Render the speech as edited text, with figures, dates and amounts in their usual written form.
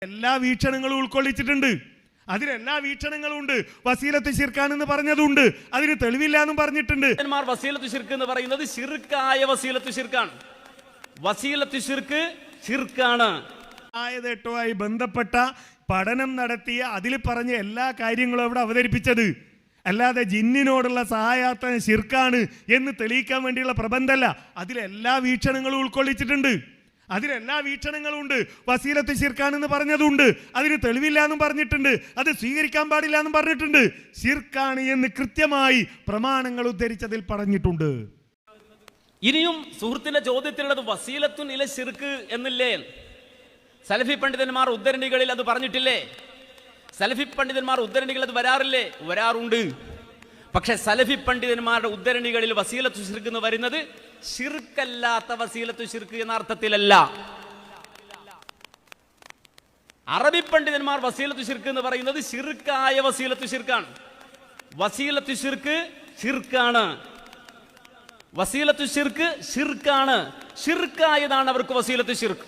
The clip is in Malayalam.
എല്ലാ വീക്ഷണങ്ങളും ഉൾക്കൊള്ളിച്ചിട്ടുണ്ട്. അതിലെല്ലാ വീക്ഷണങ്ങളും ഉണ്ട്. വസീലത്ത് ശിർക്കാണെന്ന് പറഞ്ഞതുണ്ട്, അതിന് തെളിവില്ല എന്നും പറഞ്ഞിട്ടുണ്ട്. വസീലത്ത് ശിർക്ക് എന്ന് പറയുന്നത് ശിർക്കായ വസീലത്ത് ശിർക്കാണ്. വസീലത്ത് ശിർക്ക് ശിർക്കാണ്. ആയതെട്ടുമായി ബന്ധപ്പെട്ട പഠനം നടത്തിയ അതിൽ പറഞ്ഞ എല്ലാ കാര്യങ്ങളും അവിടെ അവതരിപ്പിച്ചത്. അല്ലാതെ ജിന്നിനോടുള്ള സഹായാർത്ഥന ശിർക്കാണ് എന്ന് തെളിയിക്കാൻ വേണ്ടിയുള്ള പ്രബന്ധമല്ല. അതിലെല്ലാ വീക്ഷണങ്ങളും ഉൾക്കൊള്ളിച്ചിട്ടുണ്ട്. അതിലെല്ലാ വീക്ഷണങ്ങളും ഉണ്ട്. വസീലത്ത് ശിർക്കാണെന്ന് പറഞ്ഞതുണ്ട്, അതിന് തെളിവില്ല എന്നും പറഞ്ഞിട്ടുണ്ട്, അത് സ്വീകരിക്കാൻ പാടില്ല എന്നും പറഞ്ഞിട്ടുണ്ട്. ശിർക്കാണ് എന്ന് കൃത്യമായി പ്രമാണങ്ങൾ ഉദ്ധരിച്ചതിൽ പറഞ്ഞിട്ടുണ്ട്. ഇനിയും സുഹൃത്തിന്റെ ചോദ്യത്തിലുള്ളത് വസീലത്തുൻ ഇല ശിർക്ക് എന്നില്ലേ? സലഫി പണ്ഡിതന്മാർ ഉദ്ധരണികളിൽ അത് പറഞ്ഞിട്ടില്ലേ? സലഫി പണ്ഡിതന്മാർ ഉദ്ധരണികൾ അത് വരാറില്ലേ? വരാറുണ്ട്. പക്ഷെ സലഫി പണ്ഡിതന്മാരുടെ ഉദ്ധരണികളിൽ വസീലത്തു ശിർക്ക് എന്ന് വരുന്നത് ശിർക്കല്ലാത്ത വസീലത്തു ശിർക്ക് എന്ന അർത്ഥത്തിലല്ല. അറബി പണ്ഡിതന്മാർ വസീലത്തു ശിർക്ക് എന്ന് പറയുന്നത് ശിർക്കായ വസീലത്തു ശിർക്കാണ്. വസീലത്തു ശിർക്ക് ശിർക്കാണ്. വസീലത്തു ശിർക്ക് ശിർക്കാണ്. ശിർക്കായതാണ് അവർക്ക് വസീലത്തു ശിർക്ക്.